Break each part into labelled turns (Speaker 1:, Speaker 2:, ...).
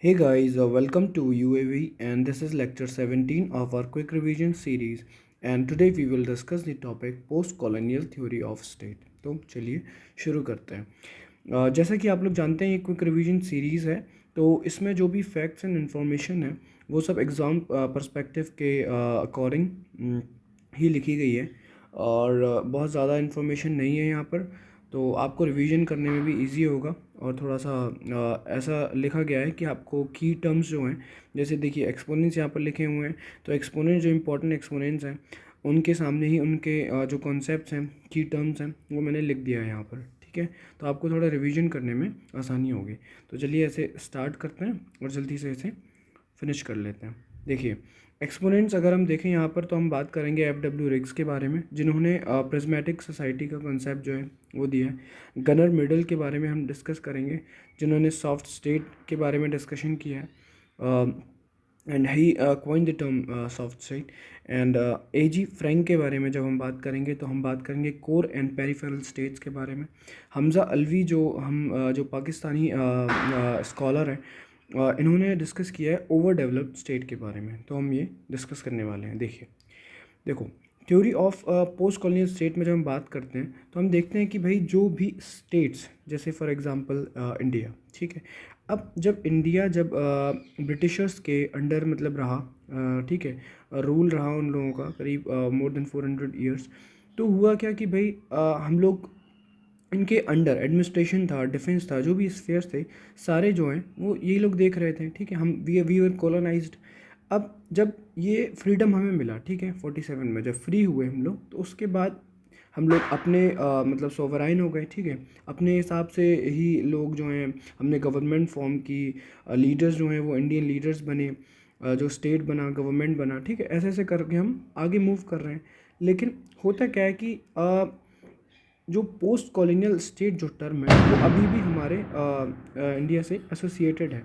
Speaker 1: Hey guys, welcome to UAV and this is lecture 17 of our quick revision series and today we will discuss the topic post colonial theory of state। तो चलिए शुरू करते हैं। जैसा कि आप लोग जानते हैं ये क्विक रिवीजन सीरीज़ है, तो इसमें जो भी फैक्ट्स एंड इन्फॉर्मेशन है वो सब एग्ज़ाम पर्सपेक्टिव के अकॉर्डिंग ही लिखी गई है और बहुत ज़्यादा इन्फॉर्मेशन नहीं है यहाँ पर, तो आपको रिवीजन करने में भी इजी होगा। और थोड़ा सा ऐसा लिखा गया है कि आपको की टर्म्स जो हैं, जैसे देखिए एक्सपोनेंट्स यहाँ पर लिखे हुए हैं, तो एक्सपोनेंट जो इंपॉर्टेंट एक्सपोनेंट्स हैं उनके सामने ही उनके जो कॉन्सेप्ट्स हैं, की टर्म्स हैं, वो मैंने लिख दिया है यहाँ पर। ठीक है, तो आपको थोड़ा रिवीजन करने में आसानी होगी। तो चलिए ऐसे स्टार्ट करते हैं और जल्दी से इसे फिनिश कर लेते हैं। देखिए एक्सपोनेंट्स अगर हम देखें यहाँ पर, तो हम बात करेंगे एफ डब्ल्यू रिग्स के बारे में, जिन्होंने प्रिज्मेटिक सोसाइटी का कंसेप्ट जो है वो दिया है। गनर मिडल के बारे में हम डिस्कस करेंगे, जिन्होंने सॉफ्ट स्टेट के बारे में डिस्कशन किया है and he coined the term soft state. And A G Frank के बारे में जब हम बात करेंगे तो हम बात करेंगे कोर एंड पेरिफेरल स्टेट्स के बारे में। हमज़ा अलवी जो पाकिस्तानी स्कॉलर हैं, इन्होंने डिस्कस किया है ओवर डेवलप्ड स्टेट के बारे में, तो हम ये डिस्कस करने वाले हैं। देखो theory of post colonial state में जब हम बात करते हैं तो हम देखते हैं कि भाई जो भी स्टेट्स, जैसे फॉर एग्जांपल इंडिया, ठीक है। अब जब इंडिया जब ब्रिटिशर्स के अंडर मतलब रहा, ठीक है, रूल रहा उन लोगों का करीब मोर देन 400 ईयर्स, तो हुआ क्या कि भाई हम लोग इनके अंडर एडमिनिस्ट्रेशन था, डिफेंस था, जो भी स्फेयर्स थे सारे जो हैं वो यही लोग देख रहे थे। ठीक है, हम वी वर कॉलोनाइज्ड। अब जब ये फ्रीडम हमें मिला, ठीक है, 47 में जब फ्री हुए हम लोग, तो उसके बाद हम लोग अपने मतलब सोवराइन हो गए। ठीक है, अपने हिसाब से ही लोग जो हैं, हमने गवर्नमेंट फॉर्म की, लीडर्स जो हैं वो इंडियन लीडर्स बने, जो स्टेट बना, गवर्नमेंट बना। ठीक है, ऐसे ऐसे करके हम आगे मूव कर रहे हैं। लेकिन होता क्या है कि जो पोस्ट कॉलोनियल स्टेट जो टर्म है वो अभी भी हमारे इंडिया से एसोसिएटेड है।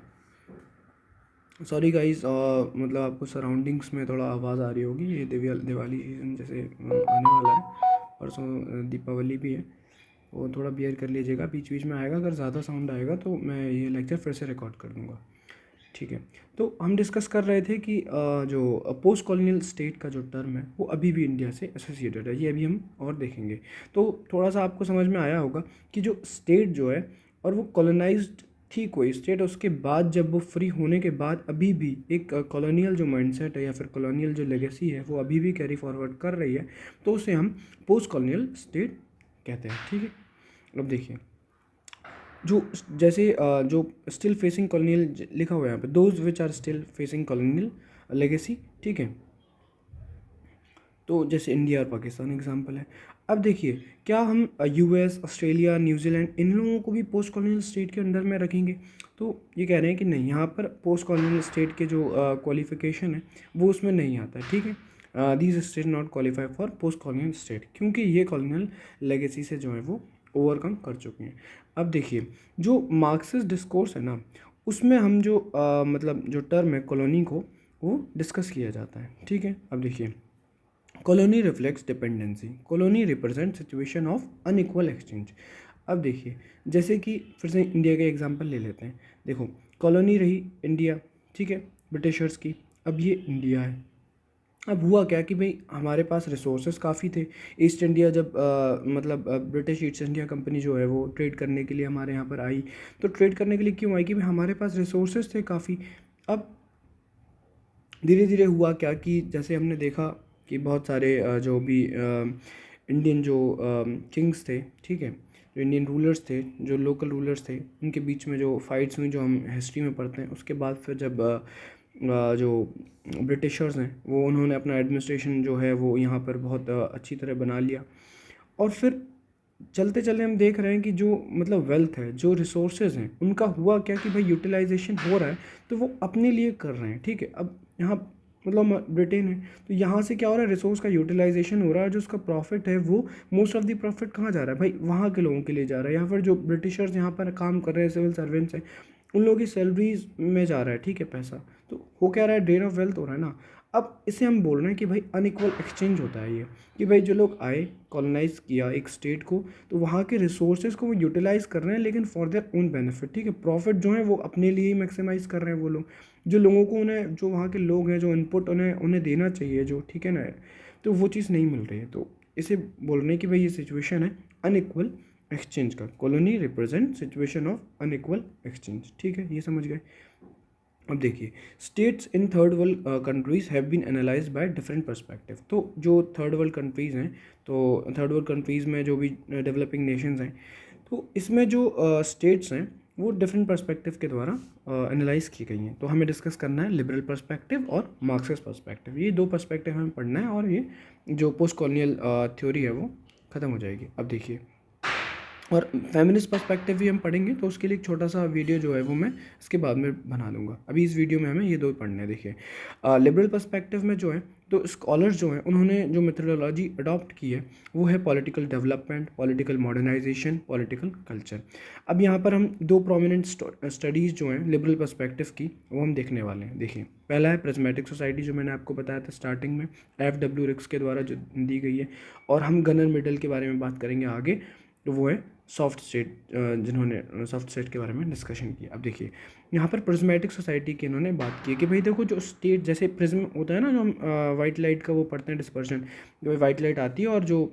Speaker 1: सॉरी गाइस, मतलब आपको सराउंडिंग्स में थोड़ा आवाज़ आ रही होगी, ये दिवाली सीजन जैसे आने वाला है, परसों दीपावली भी है, वो थोड़ा बियर कर लीजिएगा, बीच बीच में आएगा, अगर ज़्यादा साउंड आएगा तो मैं ये लेक्चर फिर से रिकॉर्ड कर दूँगा। ठीक है, तो हम डिस्कस कर रहे थे कि जो पोस्ट कॉलोनियल स्टेट का जो टर्म है वो अभी भी इंडिया से एसोसिएटेड है, ये अभी हम और देखेंगे। तो थोड़ा सा आपको समझ में आया होगा कि जो स्टेट जो है और वो कॉलोनाइज्ड थी कोई स्टेट, उसके बाद जब वो फ्री होने के बाद अभी भी एक कॉलोनियल जो माइंडसेट है या फिर कॉलोनियल जो लेगेसी है वो अभी भी कैरी फॉरवर्ड कर रही है, तो उसे हम पोस्ट कॉलोनियल स्टेट कहते हैं। ठीक है, अब देखिए जो जैसे जो स्टिल फेसिंग कॉलोनियल लिखा हुआ है यहाँ पे, those which are still facing colonial legacy. ठीक है, तो जैसे इंडिया और पाकिस्तान एग्जांपल है। अब देखिए क्या हम यूएस, ऑस्ट्रेलिया, न्यूजीलैंड इन लोगों को भी पोस्ट कॉलोनियल स्टेट के अंडर में रखेंगे? तो ये कह रहे हैं कि नहीं, यहाँ पर पोस्ट कॉलोनियल स्टेट के जो क्वालिफिकेशन है वो उसमें नहीं आता है। ठीक है, these state not qualify for post colonial state, क्योंकि ये कॉलोनियल लेगेसी से जो है वो ओवरकम कर चुके हैं। अब देखिए जो मार्क्सिस्ट डिस्कोर्स है ना, उसमें हम जो मतलब जो टर्म है कॉलोनी को वो डिस्कस किया जाता है। ठीक है, अब देखिए colony reflects dependency, colony represent situation of unequal exchange. अब देखिए जैसे कि फिर से इंडिया का एग्जांपल ले लेते हैं। देखो कॉलोनी रही इंडिया, ठीक है, ब्रिटिशर्स की, अब ये इंडिया है। अब हुआ क्या कि भाई हमारे पास रिसोर्सेज काफ़ी थे। ईस्ट इंडिया जब मतलब ब्रिटिश ईस्ट इंडिया कंपनी जो है वो ट्रेड करने के लिए हमारे यहाँ पर आई, तो ट्रेड करने के लिए क्यों आई कि भाई हमारे पास रिसोर्सेज थे काफ़ी। अब धीरे धीरे हुआ क्या कि जैसे हमने देखा कि बहुत सारे जो भी इंडियन जो किंग्स थे, ठीक है, जो इंडियन रूलर्स थे, जो लोकल रूलर्स थे, उनके बीच में जो फाइट्स हुई जो हम हिस्ट्री में पढ़ते हैं, उसके बाद फिर जब जो ब्रिटिशर्स हैं वो उन्होंने अपना एडमिनिस्ट्रेशन जो है वो यहाँ पर बहुत अच्छी तरह बना लिया। और फिर चलते चलते हम देख रहे हैं कि जो मतलब वेल्थ है, जो रिसोर्सेज हैं, उनका हुआ क्या कि भाई यूटिलाइजेशन हो रहा है, तो वो अपने लिए कर रहे हैं। ठीक है, अब यहाँ मतलब ब्रिटेन है, तो यहाँ से क्या हो रहा है, रिसोर्स का यूटिलाइजेशन हो रहा है, जो उसका प्रॉफिट है वो मोस्ट ऑफ द प्रॉफिट कहाँ जा रहा है भाई, वहाँ के लोगों के लिए जा रहा है। यहाँ पर जो ब्रिटिशर्स यहाँ पर काम कर रहे हैं, सिविल सर्वेंट्स हैं, उन लोगों की सैलरीज में जा रहा है। ठीक है, पैसा तो हो क्या रहा है, ड्रेन ऑफ वेल्थ हो रहा है ना। अब इसे हम बोल रहे हैं कि भाई अनइक्वल एक्सचेंज होता है ये, कि भाई जो लोग आए, कॉलोनाइज किया एक स्टेट को, तो वहाँ के रिसोर्सेज को वो यूटिलाइज कर रहे हैं लेकिन फॉर देयर ओन बेनिफिट, ठीक है। प्रॉफिट जो है वो अपने लिए ही मैक्सिमाइज कर रहे हैं वो लोग, जो लोगों को उन्हें, जो वहाँ के लोग हैं, जो इनपुट उन्हें उन्हें देना चाहिए जो, ठीक है ना, तो वो चीज़ नहीं मिल रही है। तो इसे बोल रहे हैं कि भाई ये सिचुएशन है अनइक्वल एक्सचेंज का। Colony represent situation of unequal exchange, ठीक है, ये समझ गए। अब देखिए, states in third world countries have been analyse by different perspective. तो जो थर्ड वर्ल्ड कंट्रीज़ हैं, तो थर्ड वर्ल्ड कंट्रीज़ में जो भी डेवलपिंग नेशंस हैं, तो इसमें जो स्टेट्स हैं वो डिफरेंट पर्सपेक्टिव के द्वारा एनालाइज की गई हैं। तो हमें डिस्कस करना है लिबरल पर्सपेक्टिव और मार्क्सिस्ट पर्सपेक्टिव, ये दो पर्सपेक्टिव हमें पढ़ना है और ये जो पोस्ट कॉलोनियल थ्योरी है वो ख़त्म हो जाएगी। अब देखिए, और फेमिनिस्ट पर्सपेक्टिव भी हम पढ़ेंगे, तो उसके लिए एक छोटा सा वीडियो जो है वो मैं इसके बाद में बना दूंगा। अभी इस वीडियो में हमें ये दो पढ़ने हैं। देखिए, लिबरल पर्सपेक्टिव में जो है, तो स्कॉलर्स जो हैं उन्होंने जो मेथोडोलॉजी अडॉप्ट की है वो है political development, political modernisation, political culture. अब यहाँ पर हम दो प्रोमिनेंट स्टडीज़ जो हैं लिबरल पर्सपेक्टिव की वो हम देखने वाले हैं। देखिए, पहला है प्रिज्मेटिक सोसाइटी, जो मैंने आपको बताया था स्टार्टिंग में, FW रिक्स के द्वारा जो दी गई है। और हम गनर मिडल के बारे में बात करेंगे आगे, तो वो है सॉफ्ट स्टेट, जिन्होंने सॉफ्ट स्टेट के बारे में डिस्कशन किया। अब देखिए, यहाँ पर प्रिज्मेटिक सोसाइटी की इन्होंने बात की है कि भाई देखो, जो स्टेट जैसे प्रिज्म होता है ना, जो हम वाइट लाइट का वो पढ़ते हैं डिस्पर्शन, जो वाइट लाइट आती है और जो,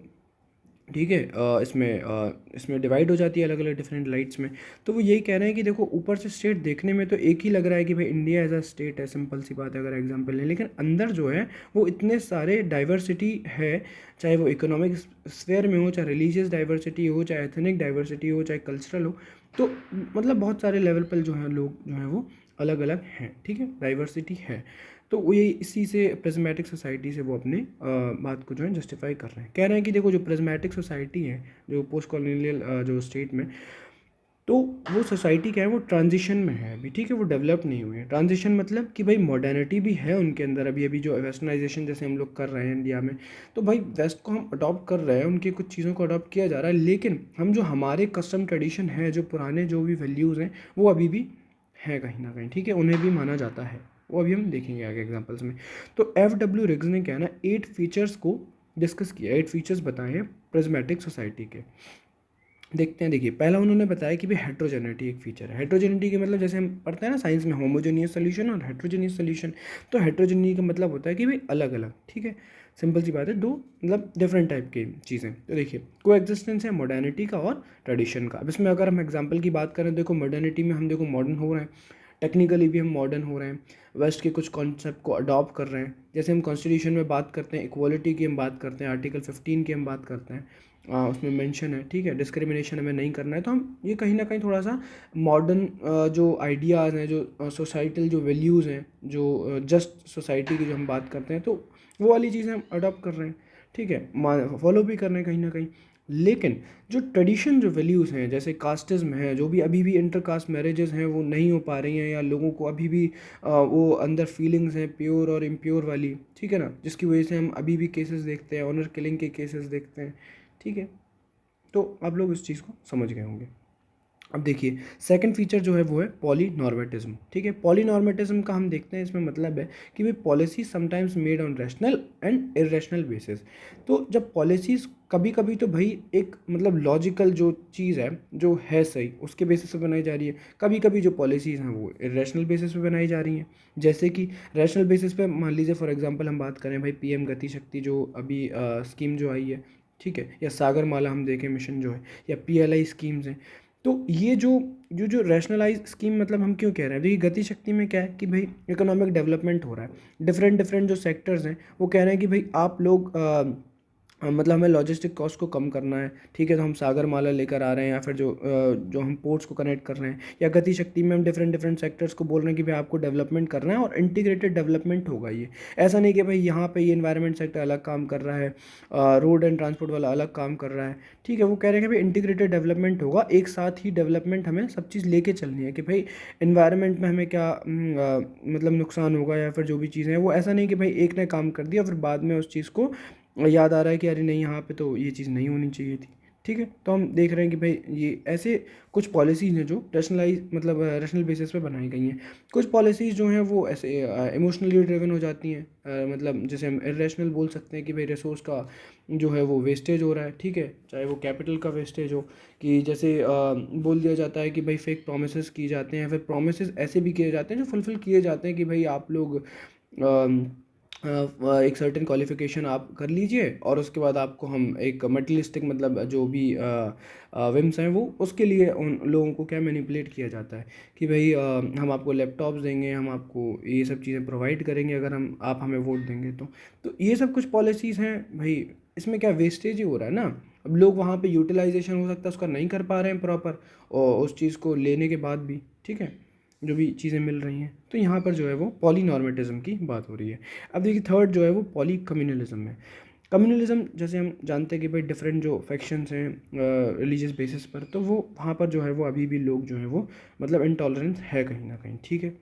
Speaker 1: ठीक है, इसमें डिवाइड हो जाती है अलग अलग डिफरेंट लाइट्स में। तो वो यही कह रहे हैं कि देखो, ऊपर से स्टेट देखने में तो एक ही लग रहा है कि भाई इंडिया एज अ स्टेट है, सिंपल सी बात है अगर एग्जांपल लें, लेकिन अंदर जो है वो इतने सारे डाइवर्सिटी है, चाहे वो इकोनॉमिक स्फेयर में हो, चाहे रिलीजियस डाइवर्सिटी हो, चाहे एथनिक डाइवर्सिटी हो, चाहे कल्चरल हो, तो मतलब बहुत सारे लेवल पर जो है लोग जो हैं वो अलग अलग हैं, ठीक है, डाइवर्सिटी है। तो वो ये इसी से प्रिज्मेटिक सोसाइटी से वो अपने बात को जो है जस्टिफाई कर रहे हैं। कह रहे हैं कि देखो, जो प्रिज्मेटिक सोसाइटी है, जो पोस्ट कॉलोनियल जो स्टेट में, तो वो सोसाइटी क्या है, वो ट्रांजिशन में है अभी, ठीक है, वो डेवलप नहीं हुई है। ट्रांजिशन मतलब कि भाई मॉडर्निटी भी है उनके अंदर अभी अभी, जो वेस्टर्नाइजेशन जैसे हम लोग कर रहे हैं इंडिया में, तो भाई वेस्ट को हम अडॉप्ट कर रहे हैं, उनकी कुछ चीज़ों को अडॉप्ट किया जा रहा है, लेकिन हम जो हमारे कस्टम ट्रेडिशन है, जो पुराने जो भी वैल्यूज़ हैं, वो अभी भी हैं कहीं ना कहीं, ठीक है, उन्हें भी माना जाता है। वो अभी हम देखेंगे आगे एग्जाम्पल्स में। तो FW रिग्स ने क्या है ना, 8 फीचर्स को डिस्कस किया, 8 फीचर्स बताए हैं प्रिज्मेटिक सोसाइटी के। देखते हैं। देखिए, पहला उन्होंने बताया कि भाई हेट्रोजेनिटी एक फीचर है। हेट्रोजेनिटी के मतलब जैसे हम पढ़ते हैं ना साइंस में, होमोजेनियस सोल्यूशन और हेट्रोजेनियस सोल्यूशन। तो हेट्रोजेनिटी का मतलब होता है कि भाई अलग अलग, ठीक है, सिंपल सी बात है, दो मतलब डिफरेंट टाइप की चीज़ें। तो देखिए, को एग्जिस्टेंस है मॉडर्निटी का और ट्रेडिशन का। अब इसमें अगर हम एग्जाम्पल की बात करें, देखो मॉडर्निटी में हम देखो मॉडर्न हो रहे हैं, टेक्निकली भी हम मॉडर्न हो रहे हैं, वेस्ट के कुछ कॉन्सेप्ट को अडॉप्ट कर रहे हैं। जैसे हम कॉन्स्टिट्यूशन में बात करते हैं, इक्वालिटी की हम बात करते हैं, आर्टिकल 15 की हम बात करते हैं, उसमें मेंशन है, ठीक है, डिस्क्रिमिनेशन हमें नहीं करना है। तो हम ये कहीं ना कहीं थोड़ा सा मॉडर्न जो आइडियाज़ हैं, जो सोसाइटल जो वैल्यूज़ हैं, जो जस्ट सोसाइटी की जो हम बात करते हैं, तो वो वाली चीज़ें हम अडॉप्ट कर रहे हैं, ठीक है, फॉलो भी कर रहे हैं कहीं ना कहीं। लेकिन जो ट्रेडिशन जो वैल्यूज़ हैं, जैसे कास्टिज्म है, जो भी अभी भी इंटर कास्ट मैरिजेस हैं वो नहीं हो पा रही हैं, या लोगों को अभी भी वो अंदर फीलिंग्स हैं प्योर और इम्प्योर वाली, ठीक है ना, जिसकी वजह से हम अभी भी केसेस देखते हैं, ऑनर किलिंग के केसेस देखते हैं, ठीक है। तो आप लोग इस चीज़ को समझ गए होंगे। अब देखिए, सेकंड फीचर जो है वो है पॉलीनॉर्मेटिज्म, ठीक है। पॉलीनॉर्मेटिज्म का हम देखते हैं, इसमें मतलब है कि भाई policy sometimes made on rational and irrational basis. तो जब पॉलिसीज़ कभी कभी तो भाई एक मतलब लॉजिकल जो चीज़ है, जो है सही, उसके बेसिस पे बनाई जा रही है, कभी कभी जो पॉलिसीज़ हैं वो इरेशनल बेसिस पे बनाई जा रही हैं। जैसे कि रैशनल बेसिस पे मान लीजिए फॉर एग्जांपल हम बात करें भाई PM गति शक्ति जो अभी स्कीम जो आई है, ठीक है, या सागर माला हम देखें मिशन जो है, या PLI स्कीम्स हैं। तो ये जो जो जो रैशनलाइज स्कीम, मतलब हम क्यों कह रहे हैं, देखिए गति शक्ति में क्या है कि भाई इकोनॉमिक डेवलपमेंट हो रहा है, डिफरेंट डिफरेंट जो सेक्टर्स हैं वो कह रहे हैं कि भाई आप लोग मतलब हमें लॉजिस्टिक कॉस्ट को कम करना है, ठीक है, तो हम सागर माला लेकर आ रहे हैं, या फिर जो हम पोर्ट्स को कनेक्ट कर रहे हैं, या गति शक्ति में हम डिफरेंट डिफरेंट सेक्टर्स को बोल रहे हैं कि भाई आपको डेवलपमेंट करना है और इंटीग्रेटेड डेवलपमेंट होगा। ये ऐसा नहीं कि भाई यहाँ पे ये एनवायरनमेंट सेक्टर अलग काम कर रहा है, रोड एंड ट्रांसपोर्ट वाला अलग काम कर रहा है, ठीक है, वो कह रहे हैं कि भाई इंटीग्रेटेड डेवलपमेंट होगा, एक साथ ही डेवलपमेंट हमें सब चीज़ लेके चलनी है, कि भाई एनवायरनमेंट में हमें क्या मतलब नुकसान होगा, या फिर जो भी चीज़ें हैं, वो ऐसा नहीं कि भाई एक ने काम कर दिया फिर बाद में उस चीज़ को याद आ रहा है कि अरे नहीं, यहाँ पे तो ये चीज़ नहीं होनी चाहिए थी, ठीक है। तो हम देख रहे हैं कि भाई ये ऐसे कुछ पॉलिसीज़ हैं जो रैशनल बेसिस पे बनाई गई हैं। कुछ पॉलिसीज़ जो हैं वो ऐसे इमोशनली ड्रिवन हो जाती हैं, मतलब जैसे हम इरेशनल बोल सकते हैं कि भाई रिसोर्स का जो है वो वेस्टेज हो रहा है, ठीक है, चाहे वो कैपिटल का वेस्टेज हो, कि जैसे बोल दिया जाता है कि भाई फेक प्रोमिस किए जाते हैं, फिर प्रोमिस ऐसे भी किए जाते हैं जो फुलफ़िल किए जाते हैं कि भाई आप लोग एक सर्टेन क्वालिफिकेशन आप कर लीजिए और उसके बाद आपको हम एक मटेरियलिस्टिक मतलब जो भी विम्स हैं वो उसके लिए उन लोगों को क्या मैनिपुलेट किया जाता है कि भाई हम आपको लैपटॉप्स देंगे, हम आपको ये सब चीज़ें प्रोवाइड करेंगे अगर हम आप हमें वोट देंगे तो ये सब कुछ पॉलिसीज़ हैं भाई। इसमें क्या वेस्टेज ही हो रहा है ना। अब लोग वहाँ पे यूटिलाइजेशन हो सकता है उसका नहीं कर पा रहे हैं प्रॉपर, और उस चीज़ को लेने के बाद भी, ठीक है, जो भी चीज़ें मिल रही हैं, तो यहाँ पर जो है वो पॉलीनॉर्मेटिज्म की बात हो रही है। अब देखिए थर्ड जो है वो पॉली कम्युनलिज्म है। कम्युनलिज्म जैसे हम जानते हैं कि भाई डिफरेंट जो फैक्शंस हैं रिलीजियस बेसिस पर, तो वो वहाँ पर जो है वो अभी भी लोग जो है वो मतलब इंटॉलरेंस है कहीं ना कहीं, ठीक है,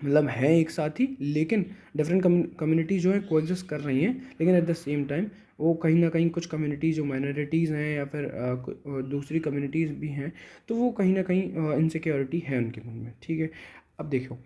Speaker 1: मतलब है एक साथ ही, लेकिन डिफरेंट कम्युनिटीज़ जो है कोएग्जिस्ट कर रही हैं, लेकिन एट द सेम टाइम वो कहीं ना कहीं कुछ कम्युनिटीज़ जो माइनॉरिटीज़ हैं या फिर दूसरी कम्युनिटीज़ भी हैं, तो वो कहीं ना कहीं इनसिक्योरिटी है उनके मन में, ठीक है। अब देखो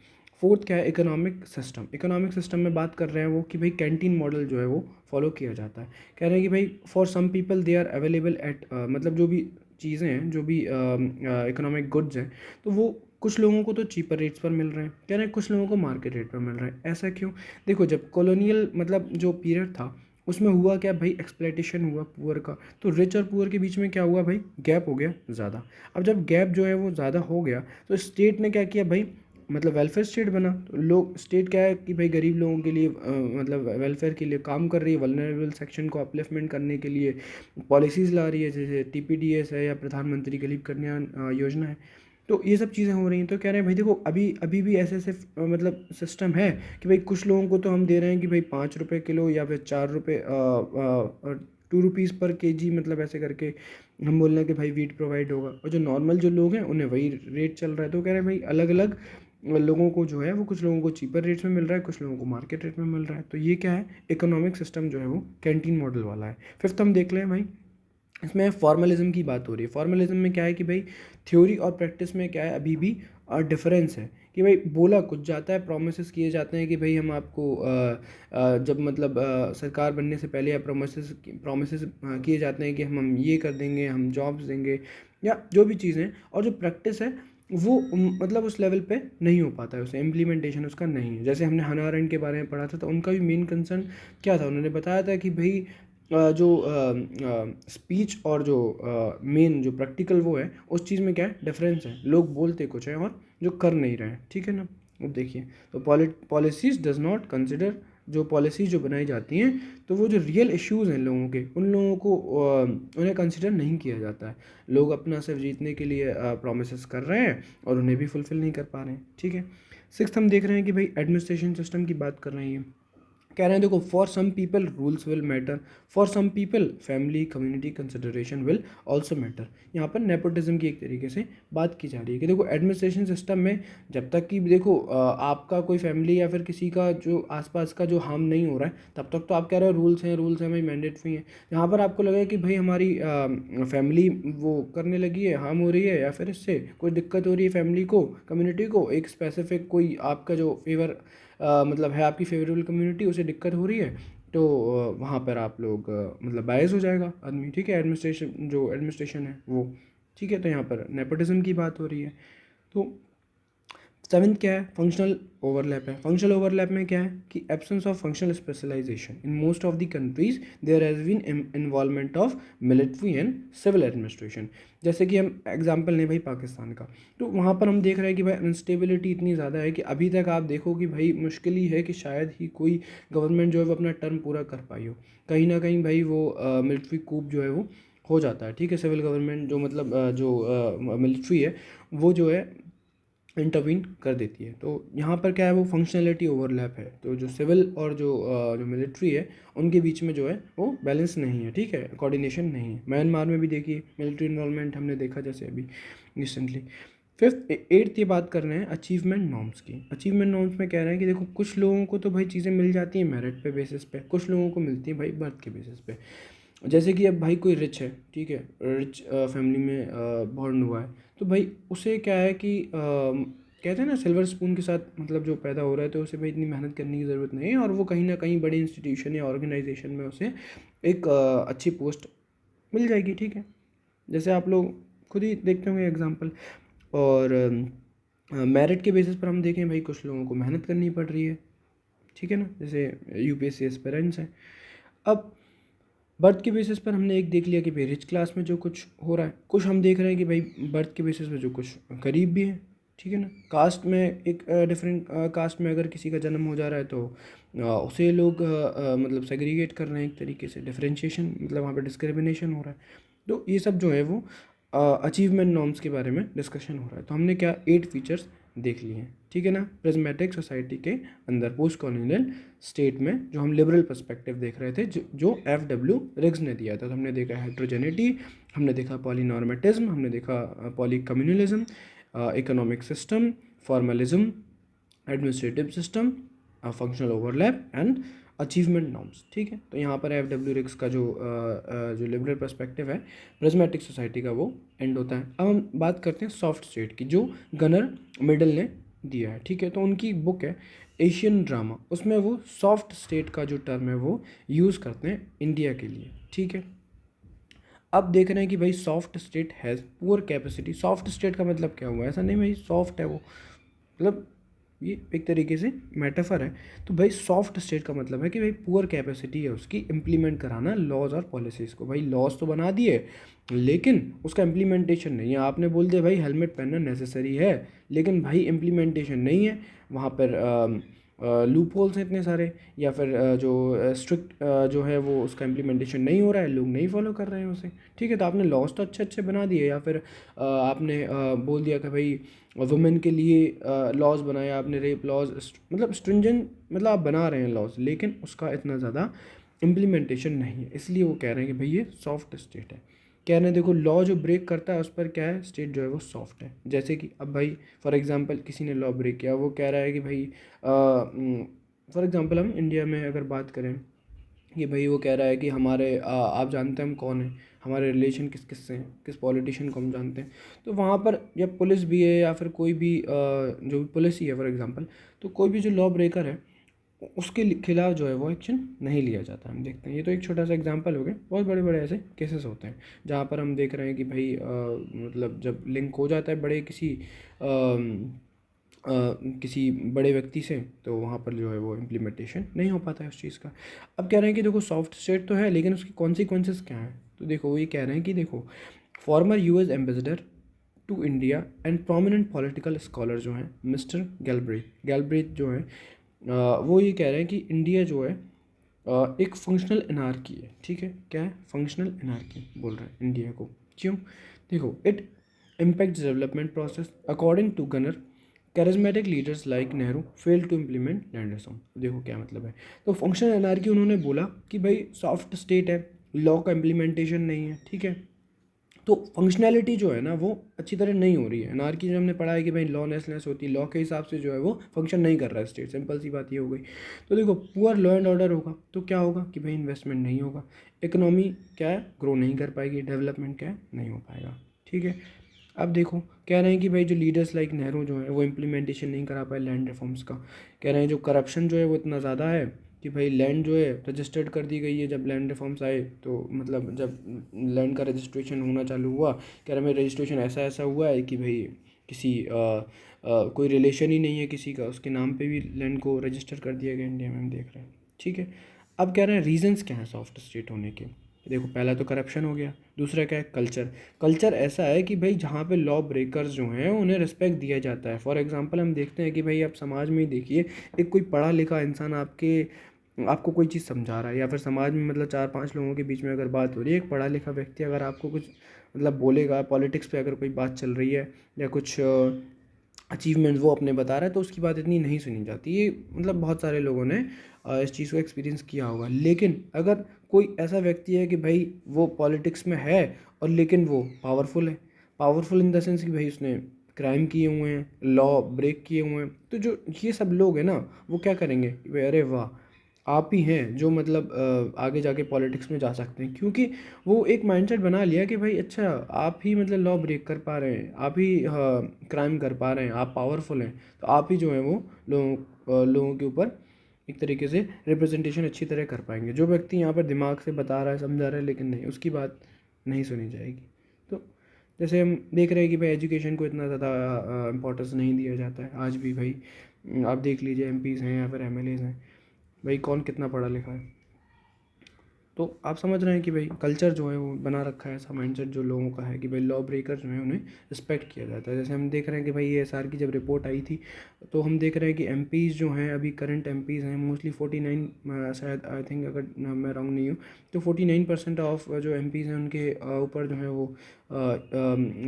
Speaker 1: फोर्थ क्या है, इकोनॉमिक सिस्टम में बात कर रहे हैं वो कि भाई कैंटीन मॉडल जो है वो फॉलो किया जाता है। कह रहे हैं कि भाई for some people they are available at, मतलब जो भी चीज़ें हैं, जो भी इकोनॉमिक गुड्स हैं, तो वो कुछ लोगों को तो चीपर रेट्स पर मिल रहे हैं, कह रहे हैं कुछ लोगों को मार्केट रेट पर मिल रहा है। ऐसा क्यों? देखो जब कॉलोनियल मतलब जो पीरियड था उसमें हुआ क्या भाई, एक्सप्लॉइटेशन हुआ पुअर का, तो रिच और पुअर के बीच में क्या हुआ भाई, गैप हो गया ज़्यादा। अब जब गैप जो है वो ज़्यादा हो गया तो स्टेट ने क्या किया भाई, मतलब वेलफेयर स्टेट बना। तो लोग स्टेट क्या है कि भाई गरीब लोगों के लिए मतलब वेलफेयर के लिए काम कर रही है, वल्नरेबल सेक्शन को अपलिफ्टमेंट करने के लिए पॉलिसीज़ ला रही है, जैसे टीपीडीएस है या प्रधानमंत्री गरीब कल्याण योजना है। तो ये सब चीज़ें हो रही हैं। तो कह रहे हैं भाई देखो अभी अभी भी ऐसे ऐसे मतलब सिस्टम है कि भाई कुछ लोगों को तो हम दे रहे हैं कि भाई 5 रुपये किलो या फिर 4 रुपये 2 रुपीज़ पर केजी, मतलब ऐसे करके हम बोल रहे हैं कि भाई वीट प्रोवाइड होगा, और जो नॉर्मल जो लोग हैं उन्हें वही रेट चल रहा है। तो कह रहे हैं भाई अलग अलग लोगों को जो है वो, कुछ लोगों को चीपर रेट्स में मिल रहा है, कुछ लोगों को मार्केट रेट में मिल रहा है। तो ये क्या है, इकोनॉमिक सिस्टम जो है वो कैंटीन मॉडल वाला है। फिफ्थ हम देख लें भाई, इसमें फॉर्मलिज्म की बात हो रही है। फॉर्मलिज्म में क्या है कि भाई थ्योरी और प्रैक्टिस में क्या है अभी भी डिफरेंस है, कि भाई बोला कुछ जाता है, प्रोमिस किए जाते हैं कि भाई हम आपको जब मतलब सरकार बनने से पहले या प्रोमिस किए जाते हैं कि हम ये कर देंगे, हम जॉब्स देंगे या जो भी चीज़ें, और जो प्रैक्टिस है वो मतलब उस लेवल पे नहीं हो पाता है, उसे इम्प्लीमेंटेशन उसका नहीं है। जैसे हमने हना अरेंड के बारे में पढ़ा था, तो उनका भी मेन कंसर्न क्या था, उन्होंने बताया था कि भाई जो स्पीच और जो मेन जो प्रैक्टिकल वो है, उस चीज़ में क्या है डिफरेंस है, लोग बोलते कुछ है और जो कर नहीं रहे हैं, ठीक है ना। अब देखिए तो पॉलिसीज डज नॉट कंसिडर, जो पॉलिसीज जो बनाई जाती हैं तो वो जो रियल इश्यूज़ हैं लोगों के, उन लोगों को उन्हें कंसिडर नहीं किया जाता है। लोग अपना सिर्फ जीतने के लिए प्रोमिस कर रहे हैं और उन्हें भी फुलफ़िल नहीं कर पा रहे हैं, ठीक है। सिक्स्थ हम देख रहे हैं कि भाई एडमिनिस्ट्रेशन सिस्टम की बात कर रहे हैं। कह रहे हैं देखो for some people rules will matter, for some people family community consideration will also matter. यहाँ पर नेपोटिज्म की एक तरीके से बात की जा रही है कि देखो एडमिनिस्ट्रेशन सिस्टम में जब तक कि देखो आपका कोई फैमिली या फिर किसी का जो आसपास का जो हार्म नहीं हो रहा है, तब तक तो आप कह रहे हो रूल्स हैं भाई, मैंडेटरी हैं। यहाँ पर आपको लगे कि भाई हमारी फैमिली वो करने लगी है, हार्म हो रही है, या फिर इससे कोई दिक्कत हो रही है फैमिली को, कम्युनिटी को, एक स्पेसिफिक कोई आपका जो फेवर मतलब है आपकी फेवरेबल कम्युनिटी, उसे दिक्कत हो रही है, तो वहाँ पर आप लोग मतलब बायस हो जाएगा आदमी, ठीक है, एडमिनिस्ट्रेशन है वो, ठीक है। तो यहाँ पर नेपोटिज्म की बात हो रही है। तो सेवन्थ क्या है, फंक्शनल ओवरलैप है। फंक्शनल ओवरलैप में क्या है कि absence of functional specialisation in most of the countries, there has been involvement of military and civil administration. जैसे कि हम एग्जांपल लें भाई पाकिस्तान का, तो वहाँ पर हम देख रहे हैं कि भाई अनस्टेबिलिटी इतनी ज़्यादा है कि अभी तक आप देखो कि भाई मुश्किल ही है कि शायद ही कोई गवर्नमेंट जो है वो अपना टर्म पूरा कर पाई हो। कहीं ना कहीं भाई वो मिलिट्री कूप जो है वो हो जाता है, ठीक है। सिविल गवर्नमेंट जो मतलब जो मिलिट्री है वो जो है इंटरवीन कर देती है। तो यहाँ पर क्या है, वो फंक्शनैलिटी ओवरलैप है। तो जो सिविल और जो मिलिट्री है उनके बीच में जो है वो बैलेंस नहीं है, ठीक है, कोऑर्डिनेशन नहीं है। म्यांमार में भी देखिए मिलिट्री इन्वॉल्वमेंट हमने देखा जैसे अभी रिसेंटली। फिफ्थ एट्थ ये बात कर रहे हैं अचीवमेंट नॉर्म्स की। अचीवमेंट नॉर्म्स में कह रहे हैं कि देखो कुछ लोगों को तो भाई चीज़ें मिल जाती हैं मेरिट पे बेसिस पे, कुछ लोगों को मिलती हैं भाई बर्थ के बेसिस पे। जैसे कि अब भाई कोई रिच है, ठीक है, रिच फैमिली में बॉर्न हुआ है, तो भाई उसे क्या है कि कहते हैं ना सिल्वर स्पून के साथ मतलब जो पैदा हो रहा है, तो उसे भाई इतनी मेहनत करने की ज़रूरत नहीं है, और वो कहीं ना कहीं बड़ी इंस्टीट्यूशन या ऑर्गेनाइजेशन में उसे एक अच्छी पोस्ट मिल जाएगी, ठीक है। जैसे आप लोग खुद ही देखते होंगे एग्जांपल। और मेरिट के बेसिस पर हम देखें भाई, कुछ लोगों को मेहनत करनी पड़ रही है, ठीक है ना, जैसे यूपीएससी एस्पिरेंट्स हैं। अब बर्थ के बेसिस पर हमने एक देख लिया कि भाई रिच क्लास में जो कुछ हो रहा है, कुछ हम देख रहे हैं कि भाई बर्थ के बेसिस पर जो कुछ गरीब भी है, ठीक है ना। कास्ट में एक डिफरेंट कास्ट में अगर किसी का जन्म हो जा रहा है तो उसे लोग मतलब सेग्रीगेट कर रहे हैं, एक तरीके से डिफरेंशिएशन, मतलब वहाँ पे डिस्क्रिमिनेशन हो रहा है। तो ये सब जो है वो अचीवमेंट नॉर्म्स के बारे में डिस्कशन हो रहा है। तो हमने क्या 8 फीचर्स देख लिए हैं, ठीक है ना, प्रिज्मेटिक सोसाइटी के अंदर पोस्ट कॉलोनियल स्टेट में, जो हम लिबरल पर्सपेक्टिव देख रहे थे, जो एफ.डब्ल्यू. रिग्स ने दिया था। तो हमने देखा हेट्रोजेनिटी, हमने देखा पॉलीनॉर्मेटिज्म, हमने देखा poly communalism, economic system, formalism, administrative system, functional overlap and achievement norms, ठीक है। तो यहाँ पर एफ.डब्ल्यू. रिग्स का जो लिबरल पर्सपेक्टिव है प्रिज्मेटिक सोसाइटी का, वो एंड होता है। अब हम बात करते हैं सॉफ्ट स्टेट की, जो गनर मिडल ने दिया है, ठीक है। तो उनकी बुक है एशियन ड्रामा, उसमें वो सॉफ्ट स्टेट का जो टर्म है वो यूज़ करते हैं इंडिया के लिए, ठीक है। अब देख रहे हैं कि भाई soft state has poor capacity. Soft state का मतलब क्या हुआ, ऐसा नहीं भाई सॉफ्ट है वो, मतलब ये एक तरीके से मेटाफर है। तो भाई सॉफ्ट स्टेट का मतलब है कि भाई पुअर कैपेसिटी है उसकी इम्प्लीमेंट कराना लॉज और पॉलिसीज़ को। भाई लॉज तो बना दिए लेकिन उसका इम्प्लीमेंटेशन नहीं है। आपने बोल दिया भाई हेलमेट पहनना नेसेसरी है, लेकिन भाई इम्प्लीमेंटेशन नहीं है वहाँ पर। लूप होल्स हैं इतने सारे, या फिर जो स्ट्रिक्ट जो है वो उसका इम्प्लीमेंटेशन नहीं हो रहा है, लोग नहीं फॉलो कर रहे हैं उसे, ठीक है। तो आपने लॉज तो अच्छे अच्छे बना दिए, या फिर आपने बोल दिया कि भाई वुमेन के लिए लॉज बनाए आपने, रेप लॉज, मतलब स्ट्रिंजेंट, मतलब आप बना रहे हैं लॉज, लेकिन उसका इतना ज़्यादा इम्प्लीमेंटेशन नहीं है, इसलिए वो कह रहे हैं कि भाई ये सॉफ्ट स्टेट है। कह रहे हैं देखो लॉ जो ब्रेक करता है उस पर क्या है, स्टेट जो है वो सॉफ्ट है। जैसे कि अब भाई फॉर एग्जांपल किसी ने लॉ ब्रेक किया, वो कह रहा है कि भाई फॉर एग्जांपल हम इंडिया में अगर बात करें कि भाई वो कह रहा है कि हमारे आप जानते हैं हम कौन हैं, हमारे रिलेशन किस किस से हैं, किस पॉलिटिशियन को हम जानते हैं। तो वहाँ पर जब पुलिस भी है या फिर कोई भी जो भी पुलिस ही है फॉर एग्जांपल, तो कोई भी जो लॉ ब्रेकर है उसके खिलाफ जो है वो एक्शन नहीं लिया जाता। हम देखते हैं, ये तो एक छोटा सा एग्जांपल हो गया, बहुत बड़े बड़े ऐसे केसेस होते हैं जहाँ पर हम देख रहे हैं कि भाई मतलब जब लिंक हो जाता है बड़े किसी बड़े व्यक्ति से, तो वहाँ पर जो है वो इम्प्लीमेंटेशन नहीं हो पाता है उस चीज़ का। अब कह रहे हैं कि देखो सॉफ्ट स्टेट तो है लेकिन उसकी कॉन्सिक्वेंसेस क्या हैं। तो देखो वो ये कह रहे हैं कि देखो former US ambassador to India and prominent political scholar जो हैं मिस्टर गैलब्रेथ जो हैं, वो ये कह रहे हैं कि इंडिया जो है एक फंक्शनल एनार्की है, ठीक है। क्या है, फंक्शनल एनार्की बोल रहे हैं इंडिया को। क्यों, देखो it impact development process according to Gunnar charismatic leaders like Nehru fail to implement land reform. देखो क्या मतलब है, तो फंक्शनल एनार्की उन्होंने बोला कि भाई सॉफ्ट स्टेट है, लॉ का इम्प्लीमेंटेशन नहीं है, ठीक है। तो फंक्शनैलिटी जो है ना वो अच्छी तरह नहीं हो रही है। एनार्की जो हमने पढ़ा है कि भाई लॉलेसनेस होती है, लॉ के हिसाब से जो है वो फंक्शन नहीं कर रहा है स्टेट, सिंपल सी बात ये हो गई। तो देखो पुअर लॉ एंड ऑर्डर होगा तो क्या होगा कि भाई इन्वेस्टमेंट नहीं होगा, इकोनॉमी क्या है ग्रो नहीं कर पाएगी, डेवलपमेंट क्या है नहीं हो पाएगा, ठीक है। अब देखो कह रहे हैं कि भाई जो लीडर्स लाइक नेहरू जो है वो इम्प्लीमेंटेशन नहीं करा पाए लैंड रिफॉर्म्स का। कह रहे हैं जो करप्शन जो है वो इतना ज़्यादा है कि भाई लैंड जो है रजिस्टर्ड कर दी गई है। जब लैंड रिफॉर्म्स आए तो मतलब जब लैंड का रजिस्ट्रेशन होना चालू हुआ, कह रहे हैं रजिस्ट्रेशन ऐसा ऐसा हुआ है कि भाई किसी कोई रिलेशन ही नहीं है किसी का, उसके नाम पे भी लैंड को रजिस्टर कर दिया गया इंडिया में, हम देख रहे हैं, ठीक है। अब कह रहे हैं रीजंस क्या हैं सॉफ्ट स्टेट होने के। देखो पहला तो करप्शन हो गया, दूसरा क्या है कल्चर। कल्चर ऐसा है कि भाई जहाँ पे लॉ ब्रेकर्स जो हैं उन्हें रिस्पेक्ट दिया जाता है। फॉर एग्जांपल हम देखते हैं कि भाई आप समाज में ही देखिए, एक कोई पढ़ा लिखा इंसान आपको कोई चीज़ समझा रहा है, या फिर समाज में मतलब 4-5 लोगों के बीच में अगर बात हो रही है, एक पढ़ा लिखा व्यक्ति अगर आपको कुछ मतलब बोलेगा, पॉलिटिक्स पे अगर कोई बात चल रही है या कुछ अचीवमेंट वो अपने बता रहा है, तो उसकी बात इतनी नहीं सुनी जाती। ये मतलब बहुत सारे लोगों ने इस चीज़ को एक्सपीरियंस किया होगा। लेकिन अगर कोई ऐसा व्यक्ति है कि भाई वो पॉलिटिक्स में है और लेकिन वो पावरफुल है, पावरफुल इन द सेंस कि भाई उसने क्राइम किए हुए हैं, लॉ ब्रेक किए हुए हैं, तो जो ये सब लोग हैं ना वो क्या करेंगे कि भाई अरे वाह आप ही हैं जो मतलब आगे जाके पॉलिटिक्स में जा सकते हैं, क्योंकि वो एक माइंडसेट बना लिया कि भाई अच्छा आप ही मतलब लॉ ब्रेक कर पा रहे हैं, आप ही क्राइम कर पा रहे हैं, आप पावरफुल हैं, तो आप ही जो है वो लोगों के ऊपर एक तरीके से रिप्रेजेंटेशन अच्छी तरह कर पाएंगे। जो व्यक्ति यहाँ पर दिमाग से बता रहा है, समझा रहा है, लेकिन नहीं, उसकी बात नहीं सुनी जाएगी। तो जैसे हम देख रहे हैं कि भाई एजुकेशन को इतना ज़्यादा इम्पोर्टेंस नहीं दिया जाता है आज भी भाई। आप देख लीजिए एमपीज़ हैं या फिर एमएलएज़ हैं, भाई कौन कितना पढ़ा लिखा है। तो आप समझ रहे हैं कि भाई कल्चर जो है वो बना रखा है, ऐसा माइंडसेट जो लोगों का है कि भाई लॉ ब्रेकर जो है उन्हें रिस्पेक्ट किया जाता है। जैसे हम देख रहे हैं कि भाई ये एसआर की जब रिपोर्ट आई थी, तो हम देख रहे हैं कि एमपीज़ जो हैं अभी करंट एमपीज़ हैं मोस्टली 49, शायद आई थिंक अगर मैं रॉन्ग नहीं हूँ तो 49% ऑफ जो एमपीज़ हैं उनके ऊपर जो है वो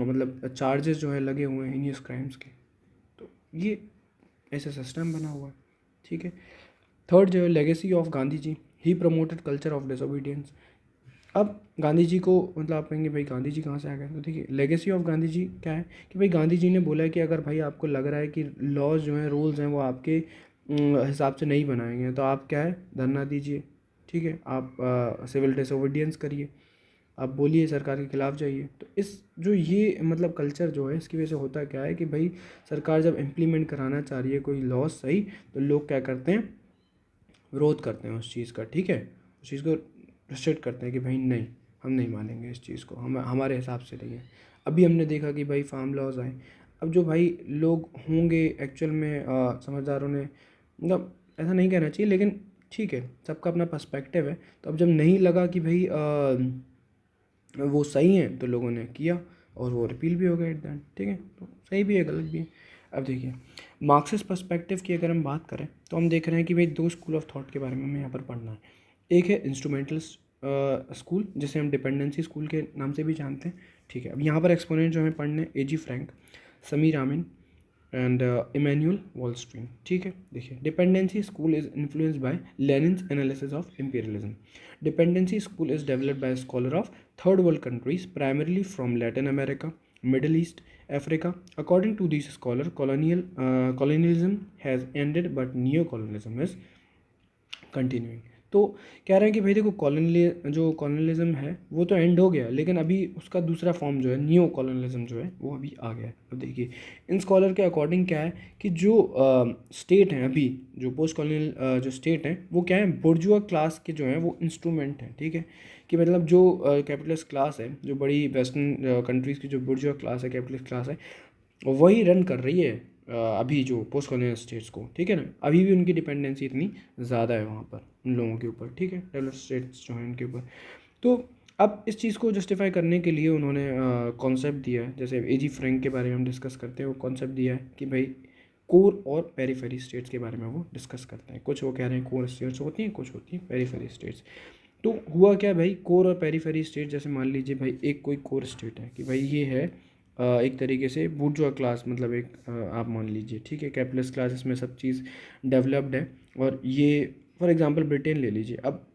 Speaker 1: मतलब चार्जेस जो है लगे हुए हैं हीनियस क्राइम्स के। तो ये ऐसा सिस्टम बना हुआ है, ठीक है। थर्ड जो है legacy of Gandhi ji, he promoted culture of disobedience. अब गांधी जी को मतलब आप कहेंगे भाई गांधी जी कहाँ से आ गए, तो देखिए लेगेसी ऑफ गांधी जी क्या है कि भाई गांधी जी ने बोला है कि अगर भाई आपको लग रहा है कि लॉज जो हैं रूल्स हैं वो आपके हिसाब से नहीं बनाए गए हैं, तो आप क्या है धरना दीजिए, ठीक है, आप सिविल डिसोबीडियंस करिए, आप बोलिए सरकार के खिलाफ जाइए। तो इस जो ये मतलब कल्चर जो है इसकी वजह से होता क्या है कि भाई सरकार जब इम्प्लीमेंट कराना चाह रही है कोई लॉज सही, तो लोग क्या करते हैं, विरोध करते हैं उस चीज़ का, ठीक है, उस चीज़ को रिस्ट्रिक्ट करते हैं कि भाई नहीं, हम नहीं मानेंगे इस चीज़ को, हम हमारे हिसाब से नहीं है। अभी हमने देखा कि भाई फार्म लॉज आए, अब जो भाई लोग होंगे एक्चुअल में समझदारों ने मतलब ऐसा नहीं कहना चाहिए, लेकिन ठीक है सबका अपना पर्सपेक्टिव है। तो अब जब नहीं लगा कि भाई वो सही है तो लोगों ने किया और वो रिपील भी हो गया एट द एंड, ठीक है। तो सही भी है गलत भी है। अब देखिए मार्क्सिस्ट पर्सपेक्टिव की अगर हम बात करें तो हम देख रहे हैं कि भाई दो स्कूल ऑफ थॉट के बारे में हमें यहाँ पर पढ़ना है। एक है इंस्ट्रूमेंटल स्कूल, जिसे हम डिपेंडेंसी स्कूल के नाम से भी जानते हैं, ठीक है। अब यहाँ पर एक्सपोनेंट जो हमें पढ़ने एजी Frank, Sameer Amini and Emmanuel वॉलस्ट्रीन, ठीक है। देखिए dependency school is influenced by लेनिन्स analysis of imperialism. Dependency school is developed by scholar of third world countries primarily from Latin America, Middle East, Africa. According to these scholars, colonialism has ended but neo-colonialism is continuing. तो कह रहे हैं कि भाई देखो colonialism है वो तो एंड हो गया, लेकिन अभी उसका दूसरा फॉर्म जो है न्यू कॉलोनियलिज्म जो है वो अभी आ गया है। अब देखिए इन स्कॉलर के अकॉर्डिंग क्या है कि जो स्टेट हैं अभी, जो पोस्ट कॉलोनियल जो स्टेट हैं वो क्या है, बुर्जुआ क्लास के जो हैं वो इंस्ट्रूमेंट हैं, ठीक है। कि मतलब जो कैपिटलिस्ट क्लास है, जो बड़ी वेस्टर्न कंट्रीज़ की जो बुर्जुआ क्लास है, कैपिटलिस्ट क्लास है, वही रन कर रही है अभी जो पोस्ट कॉलोनियल स्टेट्स को, ठीक है ना। अभी भी उनकी डिपेंडेंसी इतनी ज़्यादा है वहाँ पर उन लोगों के ऊपर, ठीक है, डेवलप्ड स्टेट्स जो हैं उनके ऊपर। तो अब इस चीज़ को जस्टिफाई करने के लिए उन्होंने कॉन्सेप्ट दिया है, जैसे एजी फ्रैंक के बारे में हम डिस्कस करते हैं, वो कॉन्सेप्ट दिया है कि भाई कोर और पेरीफेरी स्टेट्स के बारे में वो डिस्कस करते हैं। कुछ वो कह रहे हैं कोर स्टेट्स होती हैं, कुछ होती हैं पेरीफेरी स्टेट्स। तो हुआ क्या भाई, कोर और पेरीफेरी स्टेट, जैसे मान लीजिए भाई एक कोई कोर स्टेट है कि भाई ये है एक तरीके से बुर्जुआ क्लास, मतलब एक आप मान लीजिए, ठीक है, कैपिटलिस्ट क्लास, इसमें सब चीज़ डेवलप्ड है। और ये फॉर एग्जांपल ब्रिटेन ले लीजिए, अब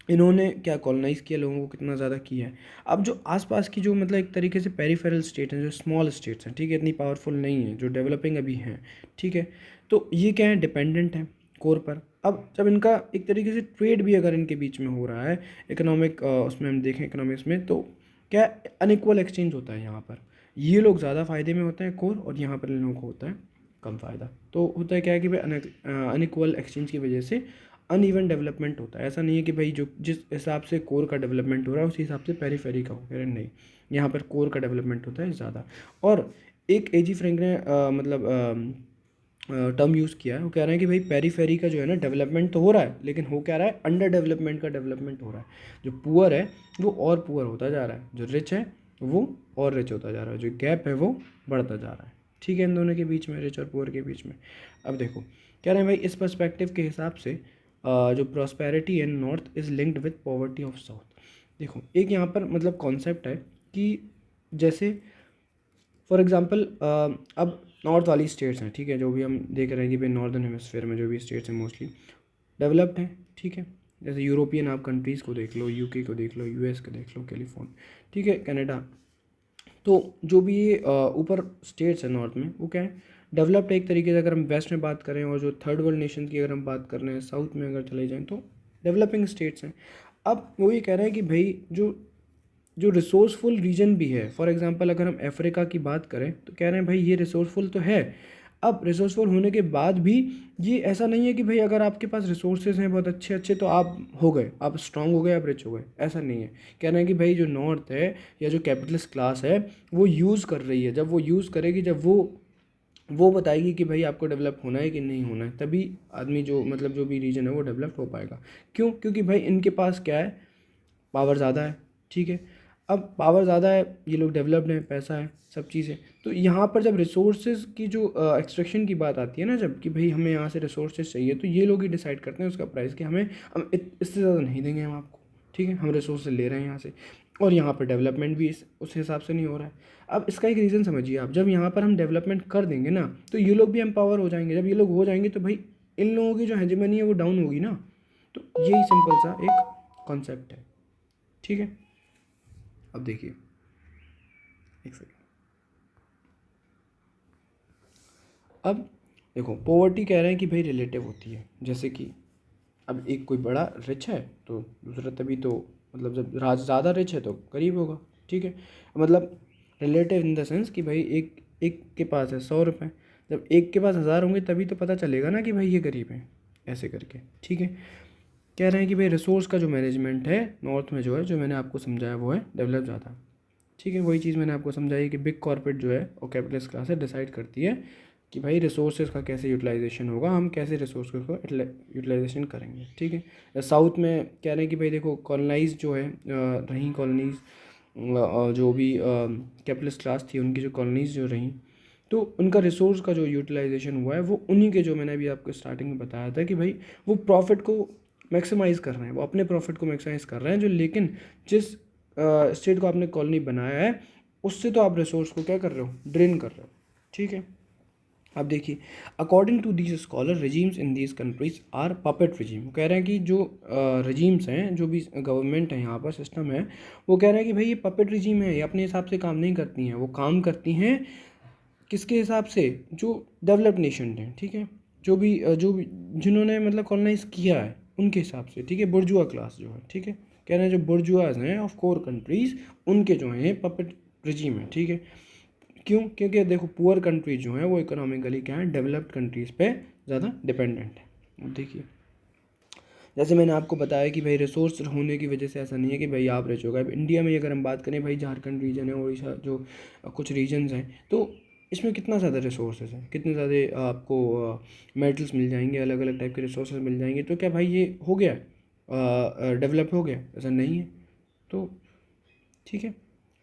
Speaker 1: इन्होंने क्या कॉलोनाइज़ किया लोगों को, कितना ज़्यादा किया है। अब जो आसपास की जो मतलब एक तरीके से पेरीफेरल स्टेट हैं, जो स्मॉल स्टेट्स हैं, ठीक है, इतनी पावरफुल नहीं है, जो डेवलपिंग अभी हैं, ठीक है, तो ये क्या है, डिपेंडेंट है कोर पर। अब जब इनका एक तरीके से ट्रेड भी अगर इनके बीच में हो रहा है, इकोनॉमिक उसमें हम देखें इकोनॉमिक्स में, तो क्या अनइक्वल एक्सचेंज होता है यहाँ पर। ये लोग ज़्यादा फ़ायदे में होते हैं कोर, और यहाँ पर इन लोगों को होता है कम फ़ायदा। तो होता है क्या है कि भाई अनइक्वल एक्सचेंज की वजह से अनइवन डेवलपमेंट होता है। ऐसा नहीं है कि भाई जो जिस हिसाब से कोर का डेवलपमेंट हो रहा है उसी हिसाब से पेरीफेरी का हो रहा है, नहीं, यहाँ पर कोर का डेवलपमेंट होता है ज़्यादा। और एक एजी फ्रैंक ने मतलब टर्म यूज़ किया है, वो कह रहे हैं कि भाई पेरीफेरी का जो है ना डेवलपमेंट तो हो रहा है, लेकिन हो क्या रहा है, अंडर डेवलपमेंट का डेवलपमेंट हो रहा है। जो पुअर है वो और पुअर होता जा रहा है, जो रिच है वो और रिच होता जा रहा है, जो गैप है वो बढ़ता जा रहा है, ठीक है, इन दोनों के बीच में, रिच और पुअर के बीच में। अब देखो कह रहे हैं भाई इस पर्सपेक्टिव के हिसाब से जो prosperity in north is linked with poverty of south. देखो एक यहाँ पर मतलब कॉन्सेप्ट है कि जैसे फॉर एग्जांपल अब नॉर्थ वाली स्टेट्स हैं, ठीक है, जो भी हम देख रहे हैं कि भाई नॉर्दर्न हेमिस्फीयर में जो भी स्टेट्स हैं मोस्टली डेवलप्ड हैं, ठीक है। जैसे यूरोपियन आप कंट्रीज़ को देख लो, यूके को देख लो, यूएस को देख लो, कैलिफोर्निया, ठीक है, कनाडा। तो जो भी ये ऊपर स्टेट्स हैं नॉर्थ में वो क्या है, डेवलप्ड एक तरीके से अगर हम वेस्ट में बात करें, और जो थर्ड वर्ल्ड नेशन की अगर हम बात कर रहे हैं साउथ में अगर चले जाएँ तो डेवलपिंग स्टेट्स हैं। अब वो ये कह रहे हैं कि भाई जो जो रिसोर्सफुल रीजन भी है, फॉर एग्जांपल अगर हम अफ्रीका की बात करें तो कह रहे हैं भाई ये रिसोर्सफुल तो है। अब रिसोर्सफुल होने के बाद भी ये ऐसा नहीं है कि भाई अगर आपके पास रिसोर्सेज हैं बहुत अच्छे अच्छे तो आप हो गए, आप स्ट्रांग हो गए, आप रिच हो गए, ऐसा नहीं है। कह रहे हैं कि भाई जो नॉर्थ है या जो कैपिटलिस्ट क्लास है वो यूज़ कर रही है, जब वो यूज़ करेगी, जब वो बताएगी कि भाई आपको डेवलप होना है कि नहीं होना है, तभी आदमी जो मतलब जो भी रीजन है वो डेवलप हो पाएगा। क्यों? क्योंकि भाई इनके पास क्या है, पावर ज़्यादा है, ठीक है। अब पावर ज़्यादा है, ये लोग डेवलप्ड हैं, पैसा है, सब चीज़ें। तो यहाँ पर जब रिसोर्सेज की जो एक्सट्रैक्शन की बात आती है ना, जब कि भाई हमें यहाँ से रिसोर्सेज चाहिए, तो ये लोग ही डिसाइड करते हैं उसका प्राइस कि हम इससे ज़्यादा नहीं देंगे हम आपको, ठीक है, हम रिसोर्सेज ले रहे हैं यहाँ से। और यहाँ पर डेवलपमेंट भी उस हिसाब से नहीं हो रहा है। अब इसका एक रीज़न समझिए आप, जब यहाँ पर हम डेवलपमेंट कर देंगे ना तो ये लोग भी एम्पावर हो जाएंगे, जब ये लोग हो जाएंगे तो भाई इन लोगों की जो हेजेमनी है वो डाउन होगी ना। तो यही सिंपल सा एक कॉन्सेप्ट है, ठीक है। अब देखिए, एक सेकेंड। अब देखो, पॉवर्टी कह रहे हैं कि भाई रिलेटिव होती है, जैसे कि अब एक कोई बड़ा रिच है तो दूसरा तभी तो, मतलब जब राज ज़्यादा रिच है तो गरीब होगा, ठीक है। मतलब रिलेटिव इन द सेंस कि भाई एक एक के पास है 100 रुपये, जब एक के पास 1000 होंगे तभी तो पता चलेगा ना कि भाई ये गरीब है, ऐसे करके, ठीक है। कह रहे हैं कि भाई रिसोर्स का जो मैनेजमेंट है नॉर्थ में जो है, जो मैंने आपको समझाया वो है डेवलप ज़्यादा, ठीक है। वही चीज़ मैंने आपको समझाई कि बिग कॉर्पोरेट जो है और कैपिटलिस्ट क्लास है डिसाइड करती है कि भाई रिसोर्सेज का कैसे यूटिलाइजेशन होगा, हम कैसे रिसोर्स को यूटिलाइजेशन करेंगे, ठीक है। साउथ में कह रहे हैं कि भाई देखो कॉलोनाइज जो है रही कॉलोनीज, जो भी कैपिटलिस्ट क्लास थी उनकी जो कॉलोनीज जो रहीं, तो उनका रिसोर्स का जो यूटिलाइजेशन हुआ है वो उन्हीं के, जो मैंने अभी आपको स्टार्टिंग में बताया था कि भाई वो प्रॉफिट को मैक्सिमाइज़ कर रहे हैं, वो अपने प्रॉफिट को मैक्सिमाइज़ कर रहे हैं, जो लेकिन जिस स्टेट को आपने कॉलोनी बनाया है उससे तो आप रिसोर्स को क्या कर रहे हो, ड्रेन कर रहे हो, ठीक है। अब देखिए, according to these scholar regimes in these countries are puppet regime. कह रहे हैं कि जो रिजीम्स हैं, जो भी गवर्नमेंट है यहाँ पर सिस्टम है, वो कह रहे हैं कि भाई ये पपेट रिजीम है, ये अपने हिसाब से काम नहीं करती हैं, वो काम करती हैं किसके हिसाब से, जो डेवलप्ड नेशन हैं, ठीक है, जो भी जिन्होंने मतलब कॉलोनाइज किया है उनके हिसाब से, ठीक है। बुर्जुआ क्लास जो है, ठीक है, कह रहे हैं जो बुर्जुआज हैं ऑफ कोर कंट्रीज़ उनके जो हैं पपेट रिजीम है, ठीक है। क्यों? क्योंकि देखो पुअर कंट्रीज जो हैं वो इकोनॉमिकली क्या है, डेवलप्ड कंट्रीज़ पे ज़्यादा डिपेंडेंट है। अब देखिए, जैसे मैंने आपको बताया कि भाई रिसोर्स होने की वजह से ऐसा नहीं है कि भाई आप रिच हो गए। अब इंडिया में अगर हम बात करें, भाई झारखंड रीजन है, उड़ीसा जो कुछ रीजन्स हैं, तो इसमें कितना ज़्यादा रिसोर्सेज हैं, कितने ज़्यादा आपको मेटल्स मिल जाएंगे, अलग अलग टाइप के रिसोर्सेज मिल जाएंगे, तो क्या भाई ये हो गया डेवलप हो गया? ऐसा नहीं है। तो ठीक है,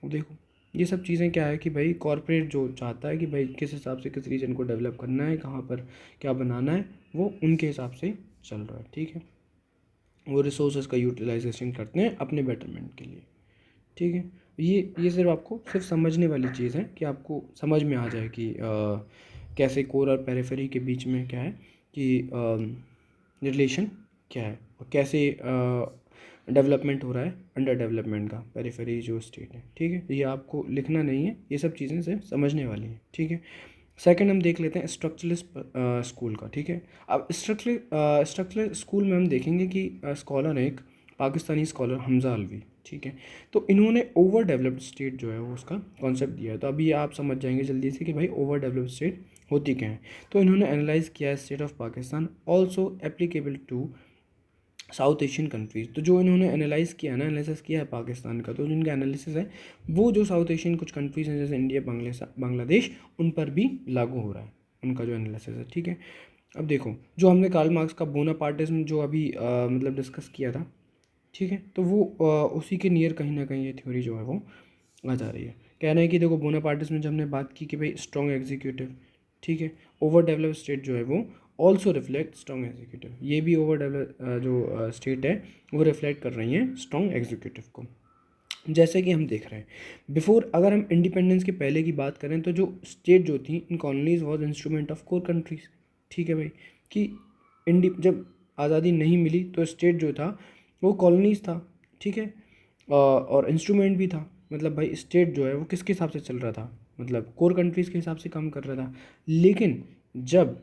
Speaker 1: अब देखो ये सब चीज़ें क्या है कि भाई कॉरपोरेट जो चाहता है कि भाई किस हिसाब से किस रीजन को डेवलप करना है, कहाँ पर क्या बनाना है, वो उनके हिसाब से चल रहा है, ठीक है। वो रिसोर्सेज का यूटिलाइजेशन करते हैं अपने बेटरमेंट के लिए, ठीक है। ये सिर्फ आपको सिर्फ समझने वाली चीज़ है कि आपको समझ में आ जाए कि कैसे कोर और पेरिफेरी के बीच में क्या है कि रिलेशन क्या है, और कैसे डेवलपमेंट हो रहा है अंडर डेवलपमेंट का पेरिफेरी जो स्टेट है, ठीक है। ये आपको लिखना नहीं है, ये सब चीज़ें सिर्फ समझने वाली हैं, ठीक है। सेकंड हम देख लेते हैं स्ट्रक्चरलिस्ट स्कूल का, ठीक है। अब स्ट्रक्चरल स्कूल में हम देखेंगे कि स्कॉलर है एक पाकिस्तानी स्कॉलर हमज़ा अलवी, ठीक है। तो इन्होंने ओवर डेवलप्ड स्टेट जो है वो उसका कॉन्सेप्ट दिया है। तो अभी आप समझ जाएंगे जल्दी से कि भाई ओवर डेवलप्ड स्टेट होती क्या है। तो इन्होंने एनालाइज़ किया है state of Pakistan also applicable to South Asian countries. तो जो इन्होंने एनालाइज़ किया ना, एनालिसिस किया है पाकिस्तान का, तो जिनका एनालिसिस है वो जो साउथ एशियन कुछ कंट्रीज़ हैं जैसे इंडिया, बांग्लादेश, उन पर भी लागू हो रहा है उनका जो एनालिसिस है, ठीक है। अब देखो, जो हमने कार्ल मार्क्स का बोनापार्टिज्म जो अभी मतलब डिस्कस किया था, ठीक है, तो वो उसी के नियर कहीं ना कहीं ये थ्योरी जो है वो आ जा रही है। कह रहे हैं कि देखो बोनापार्टिज्म में जब हमने बात की कि भाई स्ट्रॉन्ग एग्जीक्यूटिव, ठीक है, ओवर डेवलप स्टेट जो है वो ऑल्सो रिफ्लेक्ट स्ट्रॉन्ग एग्जीक्यूटिव, ये भी ओवर डेवलप जो स्टेट है वो रिफ्लेक्ट कर रही हैं स्ट्रॉन्ग एग्जीक्यूटिव को। जैसे कि हम देख रहे हैं बिफोर, अगर हम इंडिपेंडेंस के पहले की बात करें तो जो स्टेट जो थी in colonies was instrument of core countries, ठीक है भाई, कि जब आज़ादी नहीं मिली तो स्टेट जो था वो कॉलोनीज था, ठीक है। और इंस्ट्रूमेंट भी था, मतलब भाई स्टेट जो है वो किसके हिसाब से चल रहा था, मतलब कोर कंट्रीज़ के हिसाब से काम कर रहा था। लेकिन जब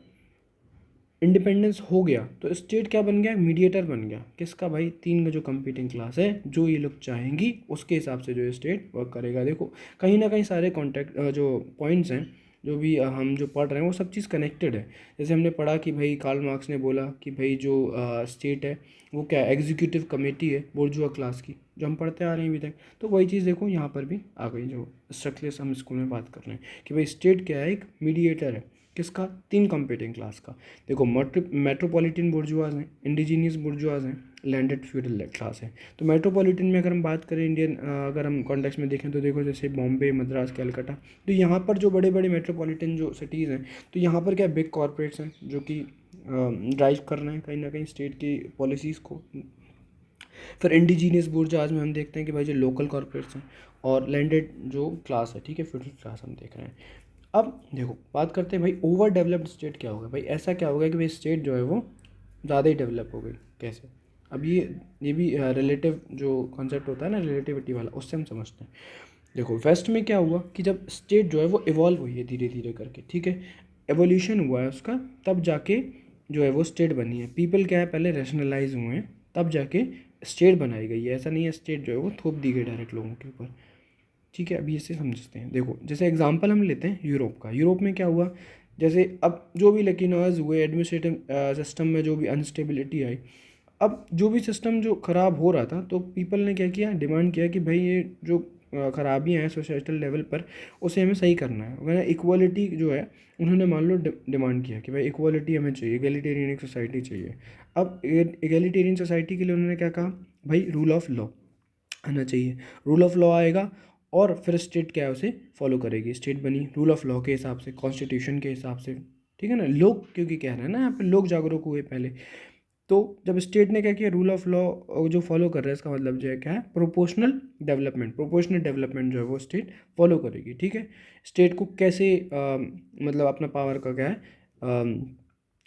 Speaker 1: इंडिपेंडेंस हो गया तो स्टेट क्या बन गया, मीडिएटर बन गया। किसका भाई, तीन का जो कंपीटिंग क्लास है, जो ये लोग चाहेंगी उसके हिसाब से जो स्टेट वर्क करेगा। देखो कहीं ना कहीं सारे कॉन्टेक्ट जो पॉइंट्स हैं, जो भी हम जो पढ़ रहे हैं वो सब चीज़ कनेक्टेड है। जैसे हमने पढ़ा कि भाई कार्ल मार्क्स ने बोला कि भाई जो स्टेट है वो क्या एग्जीक्यूटिव कमेटी है बोर्जुआ क्लास की, जो हम पढ़ते आ रहे हैं अभी तक। तो वही चीज़ देखो यहाँ पर भी आ गई, जो स्ट्रक्चर हम स्कूल में बात कर रहे हैं कि भाई स्टेट क्या है, एक मीडिएटर है। किसका, तीन कंपीटिंग क्लास का। देखो मेट्रोपॉलिटन बुर्जुआज हैं, इंडिजीनियस बुर्जुआज हैं, लैंडेड फ्यूडल क्लास है। तो मेट्रोपॉलिटन में अगर हम बात करें इंडियन, अगर हम कॉन्टेक्स्ट में देखें तो देखो जैसे बॉम्बे, मद्रास, कलकत्ता, तो यहाँ पर जो बड़े बड़े मेट्रोपॉलिटन जो सिटीज़ हैं, तो यहाँ पर क्या बिग कॉरपोरेट्स हैं जो कि ड्राइव कर रहे हैं कहीं ना कहीं स्टेट की पॉलिसीज़ को। फिर इंडिजीनियस बुर्जुआज में हम देखते हैं कि भाई जो लोकल कॉरपोरेट्स हैं, और लैंडेड जो क्लास है, ठीक है, फ्यूडल क्लास हम देख रहे हैं। अब देखो बात करते हैं भाई ओवर डेवलप्ड स्टेट क्या होगा। भाई ऐसा क्या होगा कि भाई स्टेट जो है वो ज़्यादा ही डेवलप हो गई। कैसे, अब ये भी रिलेटिव जो कॉन्सेप्ट होता है ना, रिलेटिविटी वाला, उससे हम समझते हैं। देखो वेस्ट में क्या हुआ कि जब स्टेट जो है वो इवॉल्व हुई है धीरे धीरे करके, ठीक है, एवोल्यूशन हुआ है उसका, तब जाके जो है वो स्टेट बनी है। पीपल क्या है, पहले रैशनलाइज हुए हैं, तब जाके स्टेट बनाई गई है। ऐसा नहीं है स्टेट जो है वो थोप दी गई डायरेक्ट लोगों के ऊपर, ठीक है। अभी इसे समझते हैं। देखो जैसे एग्जांपल हम लेते हैं यूरोप का। यूरोप में क्या हुआ, जैसे अब जो भी लेकिनाज हुए एडमिनिस्ट्रेटिव सिस्टम में, जो भी अनस्टेबिलिटी आई, अब जो भी सिस्टम जो ख़राब हो रहा था, तो पीपल ने क्या किया, डिमांड किया कि भाई ये जो खराबियाँ हैं सोसाइटल लेवल पर, उसे हमें सही करना है। वरना इक्वालिटी जो है, उन्होंने मान लो डिमांड किया कि भाई इक्वालिटी हमें चाहिए, एगलिटेरियन एक सोसाइटी चाहिए। अब एगलिटेरियन सोसाइटी के लिए उन्होंने क्या कहा, भाई रूल ऑफ लॉ आना चाहिए। रूल ऑफ लॉ आएगा और फिर स्टेट क्या है उसे फॉलो करेगी। स्टेट बनी रूल ऑफ लॉ के हिसाब से, कॉन्स्टिट्यूशन के हिसाब से, ठीक है ना। लोग क्योंकि कह रहे हैं ना यहाँ पे, लोग जागरूक हुए पहले। तो जब स्टेट ने क्या किया, रूल ऑफ लॉ जो फॉलो कर रहा है, इसका मतलब जो है क्या है, प्रोपोर्शनल डेवलपमेंट। प्रोपोर्शनल डेवलपमेंट जो है वो स्टेट फॉलो करेगी, ठीक है। स्टेट को कैसे मतलब अपना पावर का क्या है,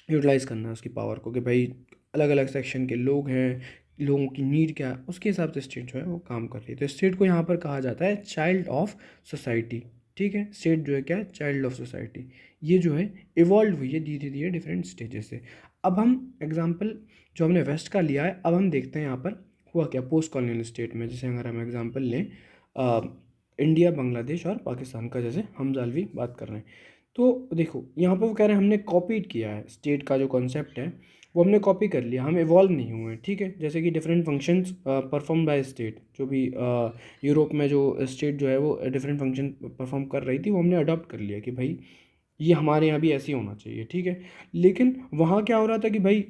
Speaker 1: यूटिलाइज़ करना है उसकी पावर को, कि भाई अलग अलग सेक्शन के लोग हैं, लोगों की नीड क्या है, उसके हिसाब से स्टेट जो है वो काम कर रही है। तो स्टेट को यहाँ पर कहा जाता है चाइल्ड ऑफ सोसाइटी, ठीक है। स्टेट जो है क्या है, चाइल्ड ऑफ सोसाइटी। ये जो है इवॉल्व हुई है धीरे धीरे डिफरेंट स्टेजेस से। अब हम एग्जाम्पल जो हमने वेस्ट का लिया है, अब हम देखते हैं यहाँ पर हुआ क्या पोस्ट कॉलोनियल स्टेट में। जैसे अगर हम एग्जाम्पल लें इंडिया, बांग्लादेश और पाकिस्तान का, जैसे हम जालवी बात कर रहे हैं, तो देखो यहाँ पर वो कह रहे हैं हमने कॉपीड किया है स्टेट का जो कॉन्सेप्ट है, वो हमने कॉपी कर लिया, हम इवॉल्व नहीं हुए, ठीक है। जैसे कि different functions perform by state, जो भी यूरोप में जो स्टेट जो है वो डिफरेंट फंक्शन परफॉर्म कर रही थी, वो हमने अडॉप्ट कर लिया कि भाई ये हमारे यहाँ भी ऐसे ही होना चाहिए, ठीक है। लेकिन वहाँ क्या हो रहा था कि भाई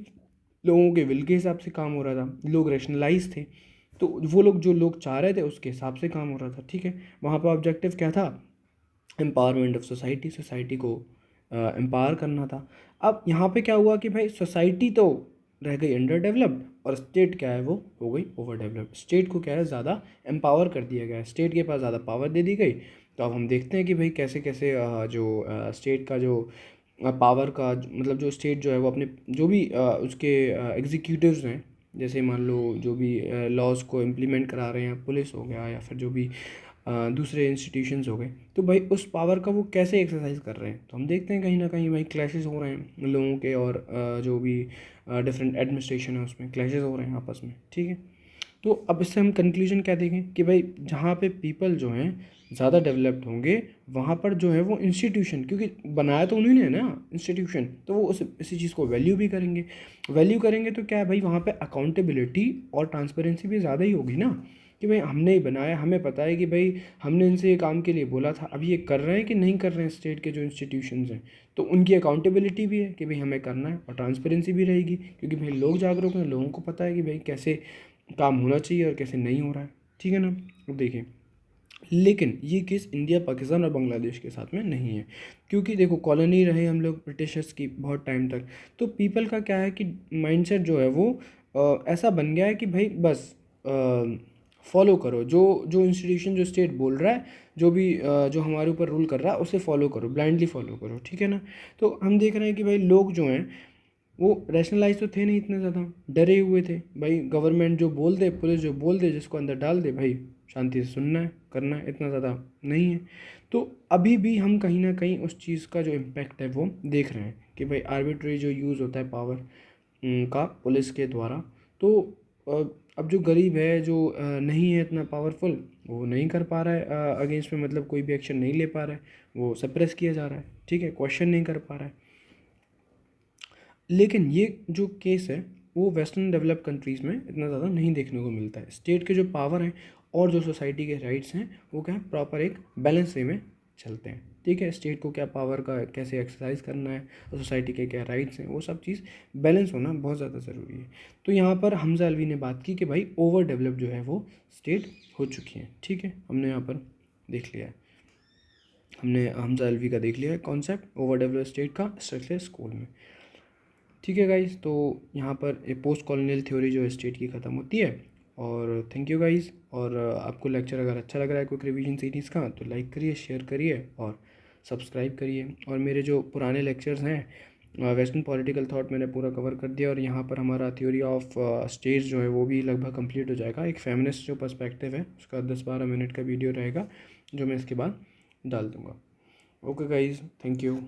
Speaker 1: लोगों के विल के हिसाब से काम हो रहा था, लोग रैशनलाइज थे, तो वो लोग जो लोग चाह रहे थे उसके हिसाब से काम हो रहा था, ठीक है। वहाँ पर ऑब्जेक्टिव क्या था, एम्पावरमेंट ऑफ सोसाइटी, सोसाइटी को एम्पावर करना था। अब यहाँ पे क्या हुआ कि भाई सोसाइटी तो रह गई अंडर डेवलप्ड, और स्टेट क्या है वो हो गई ओवर डेवलप्ड। स्टेट को क्या है ज़्यादा एम्पावर कर दिया गया है, स्टेट के पास ज़्यादा पावर दे दी गई। तो अब हम देखते हैं कि भाई कैसे कैसे जो स्टेट का जो पावर का मतलब जो स्टेट जो है वो अपने जो भी उसके एग्जीक्यूटिव्स हैं, जैसे मान लो जो भी लॉज को इम्प्लीमेंट करा रहे हैं, पुलिस हो गया या फिर जो भी दूसरे इंस्टीट्यूशंस हो गए, तो भाई उस पावर का वो कैसे एक्सरसाइज कर रहे हैं। तो हम देखते हैं कहीं ना कहीं भाई क्लैशेस हो रहे हैं लोगों के, और जो भी डिफरेंट एडमिनिस्ट्रेशन है उसमें क्लैशेस हो रहे हैं आपस में, ठीक है। तो अब इससे हम कंक्लूजन क्या देखें कि भाई जहाँ पे पीपल जो हैं ज़्यादा डेवलप्ड होंगे, वहाँ पर जो है वो इंस्टीट्यूशन, क्योंकि बनाया तो उन्होंने है ना इंस्टीट्यूशन, तो वो उस इसी चीज़ को वैल्यू भी करेंगे। वैल्यू करेंगे तो क्या है भाई, वहाँ पे अकाउंटेबिलिटी और ट्रांसपेरेंसी भी ज़्यादा ही होगी ना, कि भाई हमने ही बनाया, हमें पता है कि भाई हमने इनसे ये काम के लिए बोला था, अब ये कर रहे हैं कि नहीं कर रहे हैं स्टेट के जो इंस्टीट्यूशंस हैं, तो उनकी अकाउंटेबिलिटी भी है कि भाई हमें करना है, और ट्रांसपेरेंसी भी रहेगी क्योंकि भाई लोग जागरूक हैं, लोगों को पता है कि भाई कैसे काम होना चाहिए और कैसे नहीं हो रहा है, ठीक है ना। अब देखिए, लेकिन ये केस इंडिया, पाकिस्तान और बांग्लादेश के साथ में नहीं है, क्योंकि देखो कॉलोनी रहे हम लोग ब्रिटिशर्स की बहुत टाइम तक। तो पीपल का क्या है कि माइंडसेट जो है वो ऐसा बन गया है कि भाई बस फॉलो करो, जो जो इंस्टीट्यूशन जो स्टेट बोल रहा है, जो भी जो हमारे ऊपर रूल कर रहा है उसे फॉलो करो, ब्लाइंडली फॉलो करो, ठीक है ना। तो हम देख रहे हैं कि भाई लोग जो हैं वो रैशनलाइज तो थे नहीं इतने ज़्यादा, डरे हुए थे। भाई गवर्नमेंट जो बोल दे, पुलिस जो बोल दे, जिसको अंदर डाल दे, भाई शांति से सुनना है, करना है, इतना ज़्यादा नहीं है। तो अभी भी हम कहीं ना कहीं उस चीज़ का जो इम्पैक्ट है वो देख रहे हैं कि भाई आर्बिट्री जो यूज़ होता है पावर का पुलिस के द्वारा, तो अ, अब जो गरीब है, जो नहीं है इतना पावरफुल, वो नहीं कर पा रहा है अगेंस्ट में, मतलब कोई भी एक्शन नहीं ले पा रहा है, वो सप्रेस किया जा रहा है, ठीक है, क्वेश्चन नहीं कर पा रहा है। लेकिन ये जो केस है वो वेस्टर्न डेवलप्ड कंट्रीज़ में इतना ज़्यादा नहीं देखने को मिलता है। स्टेट के जो पावर हैं और जो सोसाइटी के राइट्स हैं वो क्या है, प्रॉपर एक बैलेंस वे में चलते हैं, ठीक है। स्टेट को क्या पावर का कैसे एक्सरसाइज करना है और सोसाइटी के क्या राइट्स हैं, वो सब चीज़ बैलेंस होना बहुत ज़्यादा ज़रूरी है। तो यहाँ पर हमजा अलवी ने बात की कि भाई ओवर डेवलप जो है वो स्टेट हो चुकी है, ठीक है, हमने यहाँ पर देख लिया है, हमने हमजा अलवी का देख लिया है कॉन्सेप्ट ओवर डेवलप स्टेट का स्ट्रक्चर स्कूल में, ठीक है गाइस। तो यहाँ पर एक पोस्ट कॉलोनियल थ्योरी जो है स्टेट की ख़त्म होती है। और थैंक यू गाइस। और आपको लेक्चर अगर अच्छा लग रहा है क्विक रिवीजन सीरीज़ का तो लाइक करिए, शेयर करिए और सब्सक्राइब करिए। और मेरे जो पुराने लेक्चर्स हैं वेस्टर्न पॉलिटिकल थॉट मैंने पूरा कवर कर दिया, और यहाँ पर हमारा थ्योरी ऑफ स्टेट्स जो है वो भी लगभग कंप्लीट हो जाएगा। एक फेमिनिस्ट जो पर्सपेक्टिव है उसका 10-12 मिनट का वीडियो रहेगा जो मैं इसके बाद डाल दूँगा। Okay guys, thank you.